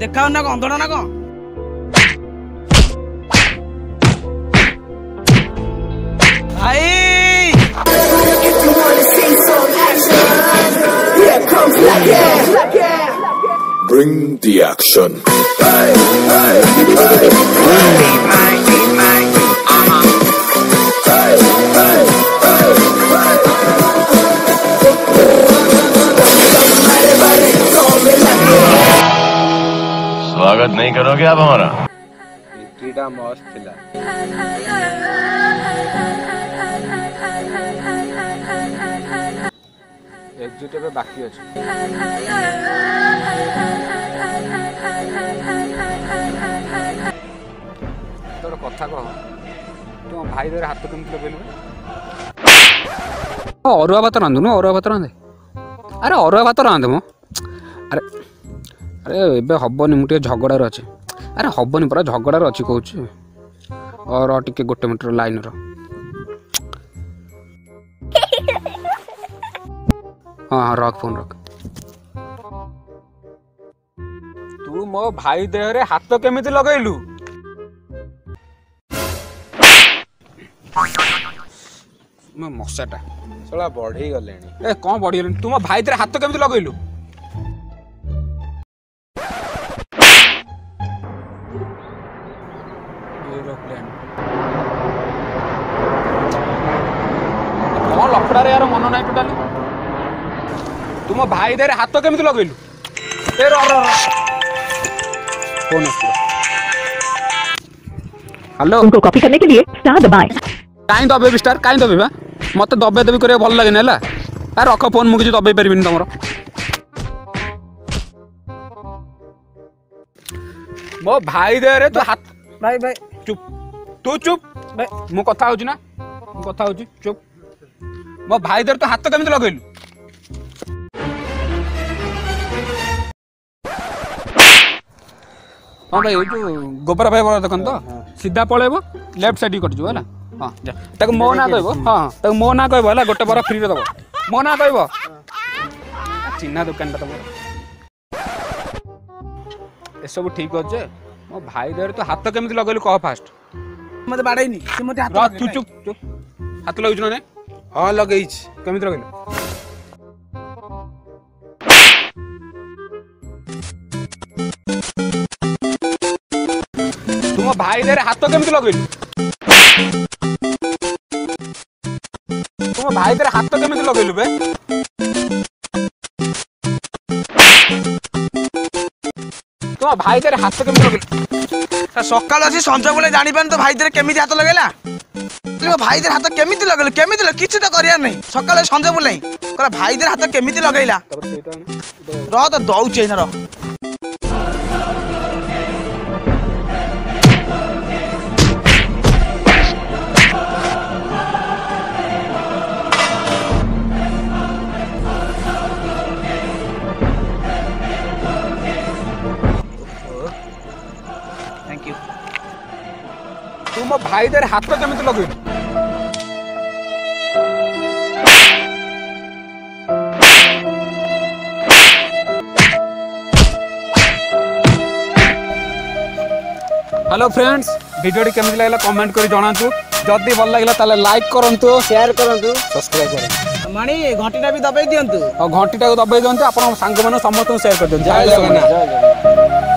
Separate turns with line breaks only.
देखा ना अंधड़ा ना कौन भाई
Bring the action.
स्वागत नहीं करोगे आप हमारा?
एंट्रीटा मस्त थिला। एग्जिट पे बाकी अछि। तोर कथा कह तुम भाई देर हाथ केमति लगेलु?
अरुआ भात रांधु न अरुआ भात रांधे अरे अरुआ भात रांधे मो अरे अरे एबे हबनी मु झगड़ार अच्छे अरे हबनी पूरा झगड़ार अच्छी कहूँ और टिके गोटे मीटर लाइन हाँ रख फोन रख।
तू मो भाई देह रे हाथ केमिति लगेलु?
मैं मशाटा
सला बढ़ी गलेनी।
ए कौन बढ़ी गलेनी? तू मो भाई देह हाथ केमिति लगेलु? कौन लफड़ा रे यार मन नहीं टोटाली? तुम भाई देह हाथ केमिति लगेलु? ए रो फोन हेलो
उनको कॉपी करने के लिए स्टार दबाएं।
काई दबे स्टार काई दबे बा मते दबे दबे करे भल लागे नेला आ रख फोन मु किछ दबे परबिनी तमरो मो भाई दे रे तो हाथ
भाई भाई
चुप तू चुप भाई मु कथा होची ना मु कथा होची चुप मो भाई दे तो हाथ केमिति लगेलु? हाँ भाई जो गोबर भाई बोला देखन तो सीधा पळेबो लेफ्ट साइड कट जो हैला हाँ जा ताको मो ना कहबो हाँ ताको मो ना कहबो हैला गोटे बरा फ्री रे दबो मो ना कहबो चिन्ना दुकान ता तमरो ए सब ठीक होचे मो भाई देर तो हाथ केमिति लगेलु कह फास्ट
मते बाड़ैनी से मते हाथ
तू चुप चुप हाथ लगै ने
हां लगै छी
केमिति लगेलु? तुम भाई देर हाथ केमिति लगेलु? तुम भाई देर हाथ केमिति लगेलु बे? तुम भाई देर हाथ केमिति लगेलु?
सकाळ अछि संजय बोले जानि पान तो भाई देर केमिति हाथ लगेला तो भाई देर हाथ केमिति लगेलु केमिति किछ तो करिया नहीं सकाळ संजय बोले कहला भाई देर हाथ केमिति लगेला र तो दउचे न र
तुम भाई देर हाथ केमिति लगेलु? हेलो फ्रेंड्स वीडियो केमिति लागला कमेंट करी जणातु जदी भल लागला ताले लाइक करंतु
शेयर करंतु
सब्सक्राइब करंतु
मानी घंटीटा भी दबाई दियंतु
और घंटीटा को दबाई दियंतु आपन संग मन समस्त शेयर कर दियंतु। जय जगन्नाथ।